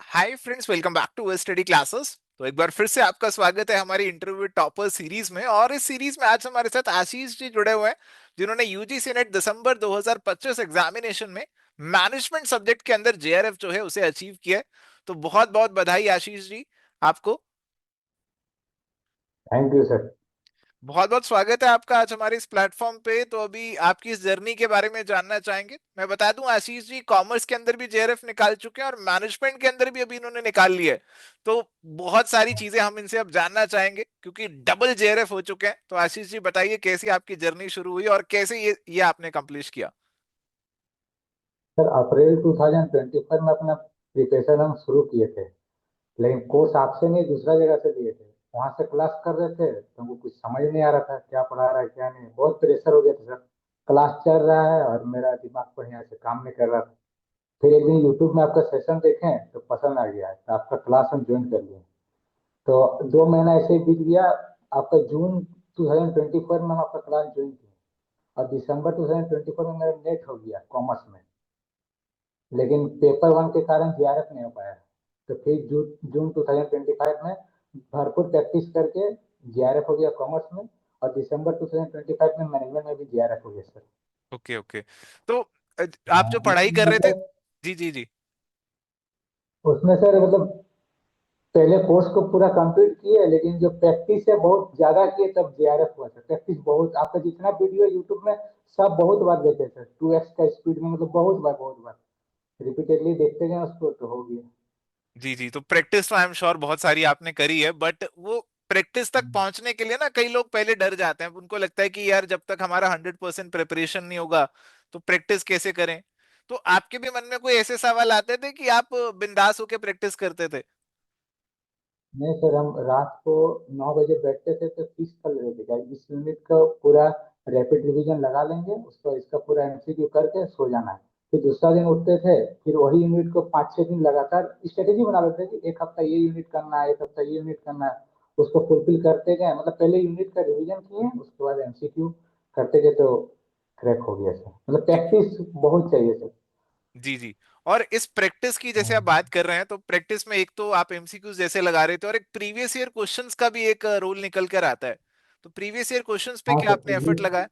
Hi friends, welcome back to study classes. तो एक बार फिर से आपका स्वागत है हमारी इंटरव्यू टॉपर सीरीज में। और इस सीरीज में आज हमारे साथ आशीष जी जुड़े हुए हैं, जिन्होंने यूजीसी नेट दिसंबर 2025 एग्जामिनेशन में मैनेजमेंट सब्जेक्ट के अंदर जेआरएफ जो है उसे अचीव किया है। तो बहुत बहुत बधाई आशीष जी आपको। Thank you sir. बहुत बहुत स्वागत है आपका आज हमारे इस प्लेटफॉर्म पे। तो अभी आपकी इस जर्नी के बारे में जानना चाहेंगे। मैं बता दूं, आशीष जी कॉमर्स के अंदर भी जेआरएफ निकाल चुके हैं और मैनेजमेंट के अंदर भी अभी इन्होंने निकाल लिया है। तो बहुत सारी चीजें हम इनसे अब जानना चाहेंगे, क्योंकि डबल जेआरएफ हो चुके हैं। तो आशीष जी बताइए, कैसी आपकी जर्नी शुरू हुई और कैसे ये आपने कंप्लीट किया। सर अप्रैल 2024 में अपना प्रिपरेशन हम शुरू किए थे। लेकिन कोर्स आपसे नहीं दूसरा जगह से लिए थे। वहां से क्लास कर रहे थे तो हमको कुछ समझ नहीं आ रहा था क्या पढ़ा रहा है क्या नहीं। बहुत प्रेशर हो गया था सर। क्लास चल रहा है और मेरा दिमाग बढ़िया से काम नहीं कर रहा था। फिर एक दिन यूट्यूब में आपका सेशन देखें तो पसंद आ गया तो आपका क्लास हम ज्वाइन कर लिए। तो 2 महीना ऐसे ही बीत गया। आपका जून 2024 में हम आपका क्लास ज्वाइन किए और दिसंबर 2024 में मेरा नेट हो गया कॉमर्स में। लेकिन पेपर वन के कारण जीआरएफ नहीं हो पाया। तो फिर जून जून 2025 में भरपूर प्रैक्टिस करके जीआरएफ हो गया कॉमर्स में। और दिसंबर 2025 में मैनेजमेंट में भी जीआरएफ हो गया सर। Okay okay. तो आप जो पढ़ाई लेकिन कर रहे थे। मतलब जी जी जी। उसमें सर मतलब पहले कोर्स को पूरा कंप्लीट किए, लेकिन जो प्रैक्टिस है बहुत ज्यादा किए तब जीआरएफ हुआ सर। प्रैक्टिस बहुत आपका जितना वीडियो यूट्यूब में सब बहुत बार देखे सर। 2x का स्पीड में मतलब बहुत बार रिपीटेडली देखते गए उसको तो हो गया। जी जी, तो प्रैक्टिस तो आई एम श्योर बहुत सारी आपने करी है, बट वो प्रैक्टिस तक पहुंचने के लिए ना कई लोग पहले डर जाते हैं। उनको लगता है कि यार जब तक हमारा 100% प्रिपरेशन नहीं होगा तो प्रैक्टिस कैसे करें। तो आपके भी मन में कोई ऐसे सवाल आते थे कि आप बिंदास होके प्रैक्टिस करते थे। नहीं सर, हम रात को 9 बजे बैठते थे तो फिक्स कर लेते थे क्या इस यूनिट का पूरा रैपिड रिवीजन लगा लेंगे, उसका इसका पूरा एमसीक्यू करके सो जाना है। फिर दूसरा दिन उठते थे, फिर वही यूनिट को 5-6 दिन लगातार स्ट्रेटेजी बना लेते थे कि एक हफ्ता ये यूनिट करना है, एक हफ्ता ये यूनिट करना है। उसको फुलफिल करते गए, मतलब पहले यूनिट का रिवीजन किए उसके बाद एमसीक्यू करते गए तो क्रैक हो गया सर। मतलब जी प्रैक्टिस बहुत चाहिए सर। जी जी। और इस प्रैक्टिस की जैसे आप बात कर रहे हैं, तो प्रैक्टिस में एक तो आप एमसीक्यूज जैसे लगा रहे थे और एक प्रीवियस ईयर क्वेश्चंस का भी एक रोल निकल कर आता है। तो प्रीवियस ईयर क्वेश्चंस पे हाँ क्या सर आपने एफर्ट लगाया।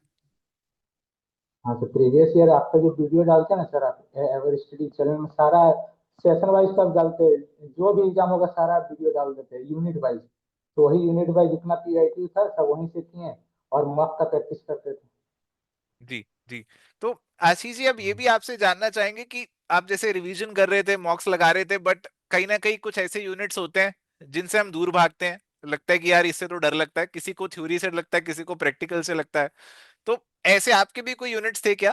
हाँ तो प्रीवियस ईयर आपका जो वीडियो डालते हैं ना सर, आप एवर स्टडी चैनल में सारा सेशन वाइज सब डालते हैं। जो भी एग्जाम होगा सारा वीडियो डाल देते हैं यूनिट वाइज। तो वही यूनिट वाइज जितना पीआईक्यू था सब वहीं से किए और मॉक का प्रैक्टिस करते थे। जी जी। तो आशीष जी, अब ये भी आपसे जानना चाहेंगे कि आप जैसे रिवीजन कर रहे थे, मॉक्स लगा रहे थे, बट कहीं ना कहीं कुछ ऐसे यूनिट्स होते हैं जिनसे हम दूर भागते हैं। लगता है कि यार इससे तो डर लगता है, किसी को थ्योरी से लगता है, किसी को प्रैक्टिकल से लगता है। तो ऐसे आपके भी कोई यूनिट्स थे क्या।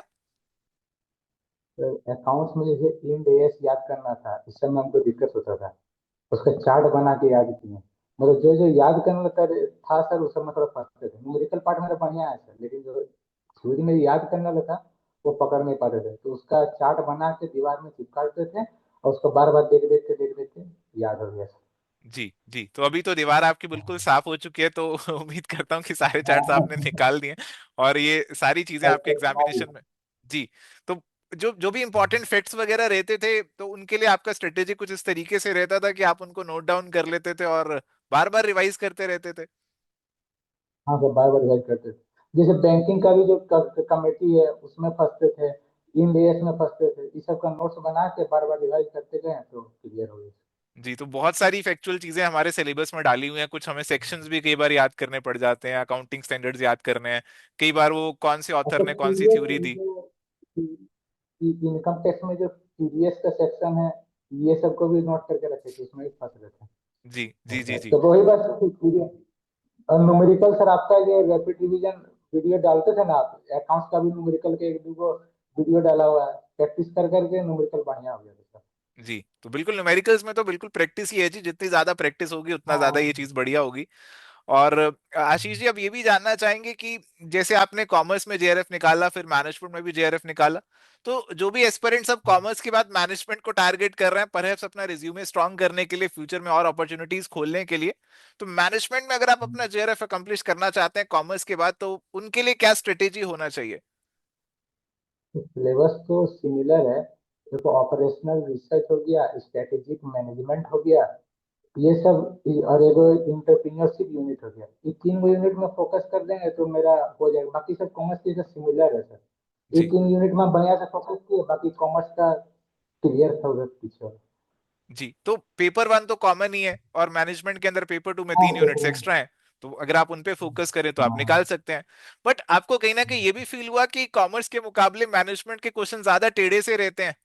तो अकाउंट्स में जैसे इंड एस याद करना था, इस समय हमको दिक्कत होता था। उसका चार्ट बना के याद किए। मतलब जो जो याद करना था सर उस समय थोड़ा फंसते थे। न्यूमेरिकल पार्ट मेरा बढ़िया है सर, लेकिन जो थ्योरी में याद करना था वो पकड़ नहीं पाते थे। तो उसका चार्ट बना के दीवार में चिपकाते थे और उसको बार बार देख देख के याद हो गया सर। जी जी। तो अभी तो दीवार आपकी बिल्कुल साफ हो चुकी है, तो उम्मीद करता हूँ कि सारे चार्ट्स आपने निकाल दिए और ये सारी चीजें आपके एग्जामिनेशन में। जी। तो जो जो भी इंपॉर्टेंट फैक्ट्स वगैरह रहते थे, तो उनके लिए आपका स्ट्रेटेजी कुछ इस तरीके से रहता था कि आप उनको नोट डाउन कर लेते थे और बार बार रिवाइज करते रहते थे। हाँ सर, बार बार रिवाइज करते थे। जैसे बैंकिंग का भी जो कमेटी है उसमें फंसते थे, इन एस में फंसते थे। इस सब का नोट्स बना के बार बार रिवाइज करते गए तो क्लियर हो गया। जी। तो बहुत सारी फैक्चुअल चीजें हमारे सिलेबस में डाली हुई हैं। कुछ हमें सेक्शंस भी कई बार याद करने पड़ जाते हैं, अकाउंटिंग स्टैंडर्ड्स याद करने हैं। कई बार वो कौन से ऑथर अच्छा ने कौन सी थ्योरी पीडीएफ दी। जो इनकम टैक्स में जो पीडीएस का सेक्शन है, ये सबको भी नोट करके रखे थे, उसमें भी फंस रहे थे। जी जी जी जी। तो वही बस और न्यूमेरिकल सर आपका ये रैपिड रिवीजन वीडियो डालते थे ना आप, अकाउंट्स का भी न्यूमेरिकल के एक दो वीडियो डाला हुआ है। प्रैक्टिस कर करके न्यूमेरिकल बढ़िया हो गया था सर। जी। तो बिल्कुल न्यूमेरिकल्स में तो बिल्कुल प्रैक्टिस ही है जी। जितनी ज्यादा प्रैक्टिस होगी उतना ज्यादा हाँ ये चीज बढ़िया होगी। और आशीष जी, अब ये भी जानना चाहेंगे कि जैसे आपने कॉमर्स में जेआरएफ निकाला, फिर मैनेजमेंट में भी जेआरएफ निकाला, तो जो भी एस्पिरेंट्स अब कॉमर्स के बाद मैनेजमेंट को टारगेट कर रहे हैं, परहैप्स अपना रिज्यूमे स्ट्रांग करने के लिए, फ्यूचर में और अपॉर्चुनिटीज खोलने के लिए, तो मैनेजमेंट में अगर आप अपना जेआरएफ अकम्प्लिश करना चाहते हैं कॉमर्स के बाद, तो उनके लिए क्या स्ट्रेटेजी होना चाहिए। सिलेबस तो सिमिलर है। देखो, ऑपरेशनल रिसर्च हो गया, स्ट्रेटेजिक मैनेजमेंट हो गया, ये सब, और एगो इंटरप्रीनियरशिप यूनिट हो गया। ये तीन गो यूनिट में फोकस कर देंगे तो मेरा हो जाएगा। बाकी सब कॉमर्स के सिमिलर है सर। ये जी तीन यूनिट में बढ़िया से फोकस किए, बाकी कॉमर्स का क्लियर था उधर पीछे। जी। तो पेपर वन तो कॉमन ही है, और मैनेजमेंट के अंदर पेपर टू में हाँ 3 यूनिट्स पेपर। एक्स्ट्रा हैं। तो अगर आप उन पे फोकस करें तो आप हाँ। निकाल सकते हैं। बट आपको कहीं ना कहीं ये भी फील हुआ कि कॉमर्स के मुकाबले मैनेजमेंट के क्वेश्चन ज्यादा टेढ़े से रहते हैं?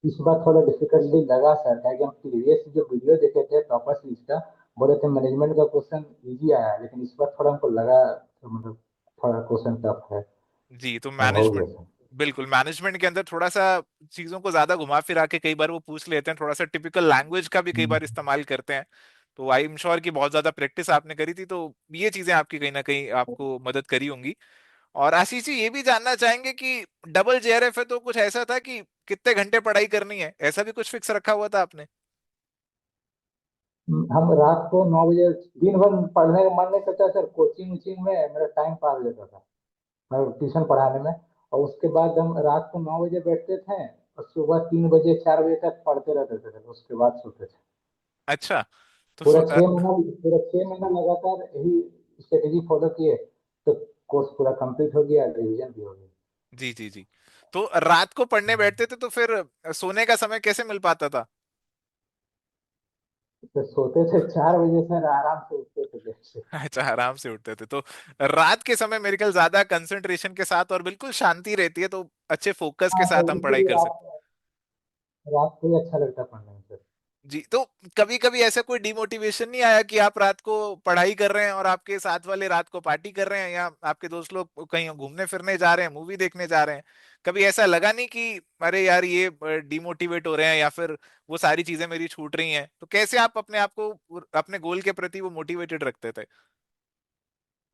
इस बार थोड़ा डिफिकल्टी लगा सर, क्या कि हम प्रीवियस जो वीडियो देखे थे टॉपर सीरीज का, बोले थे मैनेजमेंट का क्वेश्चन इजी आया है, लेकिन इस बार थोड़ा हमको लगा तो मतलब थोड़ा क्वेश्चन टफ है। जी। तो हो गया मैनेजमेंट, सर। बिल्कुल मैनेजमेंट के अंदर थोड़ा सा चीजों को ज्यादा घुमा फिरा के कई बार वो पूछ लेते हैं, थोड़ा सा टिपिकल लैंग्वेज का भी कई हम्म। बार इस्तेमाल करते हैं। तो आई एम श्योर कि बहुत ज्यादा प्रैक्टिस आपने करी थी, तो ये चीजें आपकी कहीं ना कहीं आपको मदद करी होंगी। और आशीष जी, ये भी जानना चाहेंगे कि डबल जेआरएफ है तो कुछ ऐसा था कि कितने घंटे पढ़ाई करनी है, ऐसा भी कुछ फिक्स रखा हुआ था आपने? हम रात को 9 बजे, दिन भर पढ़ने का मन नहीं करता सर, कोचिंग वोचिंग में मेरा टाइम पास हो जाता था, मैं ट्यूशन पढ़ाने में। और उसके बाद हम रात को 9 बजे बैठते थे और सुबह 3 बजे 4 बजे तक पढ़ते रहते थे सर, उसके बाद सोते थे। अच्छा। तो पूरा 6 महीना, पूरा 6 महीना लगातार यही स्ट्रेटेजी फॉलो किए, तो कोर्स पूरा कंप्लीट हो गया, रिवीजन भी हो गया। जी जी जी। तो रात को पढ़ने बैठते थे तो फिर सोने का समय कैसे मिल पाता था? तो सोते थे 4 बजे सर, आराम से उठते थे बेड से। अच्छा, आराम से उठते थे तो रात के समय मेरे ख्याल ज्यादा कंसंट्रेशन के साथ और बिल्कुल शांति रहती है, तो अच्छे फोकस के हाँ साथ सर, हम पढ़ाई इसीलिए कर सकते रात, रात को ही अच्छा लगता है पढ़ने में सर। हैं। जी। तो कभी कभी ऐसा कोई डिमोटिवेशन नहीं आया कि आप रात को पढ़ाई कर रहे हैं और आपके साथ वाले रात को पार्टी कर रहे हैं, या आपके दोस्त लोग कहीं घूमने फिरने जा रहे हैं, मूवी देखने जा रहे हैं? कभी ऐसा लगा नहीं कि अरे यार ये डिमोटिवेट हो रहे हैं, या फिर वो सारी चीजें मेरी छूट रही हैं? तो कैसे आप अपने आप को अपने गोल के प्रति वो मोटिवेटेड रखते थे?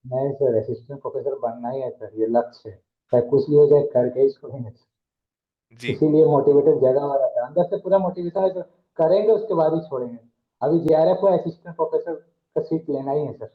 नहीं सर, असिस्टेंट प्रोफेसर बनना ही है सर, ये लक्ष्य है, चाहे कुछ भी हो जाए करके ही छोड़ेंगे सर। जी इसीलिए मोटिवेटेड जगह हो जाता है, अंदर से पूरा मोटिवेशन है तो करेंगे, उसके बाद ही छोड़ेंगे। अभी जेआरएफ को असिस्टेंट प्रोफेसर का सीट लेना ही है सर।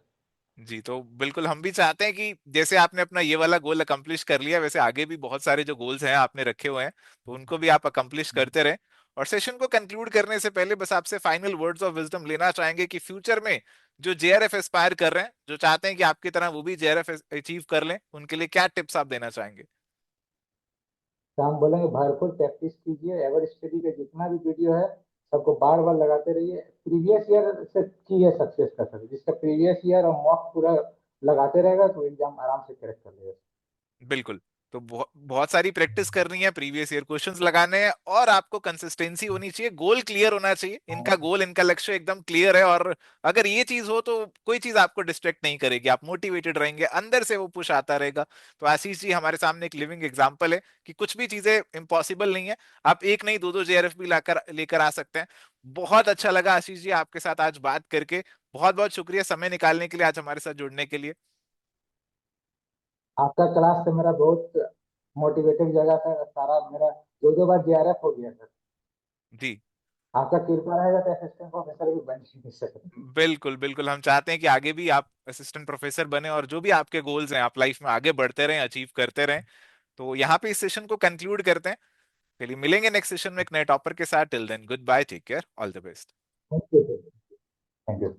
जी। तो बिल्कुल हम भी चाहते हैं कि जैसे आपने अपना ये वाला गोल अकम्प्लिश कर लिया, वैसे आगे भी बहुत सारे जो गोल्स हैं आपने रखे हुए हैं, तो उनको भी आप अकम्प्लिश करते रहें। और सेशन को कंक्लूड करने से पहले बस आपसे फाइनल वर्ड्स ऑफ विजडम लेना चाहेंगे कि फ्यूचर में जो जेआरएफ एस्पायर कर रहे हैं, जो चाहते हैं कि आपकी तरह वो भी जेआरएफ अचीव कर लें, उनके लिए क्या टिप्स आप देना चाहेंगे? तो हम बोलेंगे भरपूर प्रैक्टिस कीजिए, एवर स्टडी का जितना भी वीडियो है सबको बार बार लगाते रहिए। प्रीवियस ईयर से की है सक्सेस का सर, जिसका प्रीवियस ईयर और मॉक पूरा लगाते रहेगा तो एग्जाम आराम से क्रैक कर लेगा। बिल्कुल। तो बहुत बहुत सारी प्रैक्टिस करनी है, प्रीवियस ईयर क्वेश्चंस लगाने हैं, और आपको कंसिस्टेंसी होनी चाहिए, गोल क्लियर होना चाहिए। हाँ। इनका गोल, इनका लक्ष्य एकदम क्लियर है, और अगर ये चीज हो तो कोई चीज आपको डिस्ट्रैक्ट नहीं करेगी, आप मोटिवेटेड रहेंगे, अंदर से वो पुश आता रहेगा। तो आशीष जी हमारे सामने एक लिविंग एग्जाम्पल है कि कुछ भी चीजें इम्पॉसिबल नहीं है। आप एक नहीं, दो दो जेआरएफ भी लाकर लेकर आ सकते हैं। बहुत अच्छा लगा आशीष जी आपके साथ आज बात करके। बहुत बहुत शुक्रिया समय निकालने के लिए, आज हमारे साथ जुड़ने के लिए। आपका क्लास से मेरा बहुत मोटिवेटेड जगह था सारा मेरा, 2 2 बार जेआरएफ हो गया सर। जी। आपका कृपा रहेगा तो असिस्टेंट प्रोफेसर भी बन सकते। बिल्कुल बिल्कुल, हम चाहते हैं कि आगे भी आप असिस्टेंट प्रोफेसर बने, और जो भी आपके गोल्स हैं आप लाइफ में आगे बढ़ते रहें, अचीव करते रहें। तो यहाँ पे इस सेशन को कंक्लूड करते हैं। चलिए मिलेंगे नेक्स्ट सेशन में एक नए टॉपर के साथ। Till then goodbye, take care, all the best. Thank you. Thank you.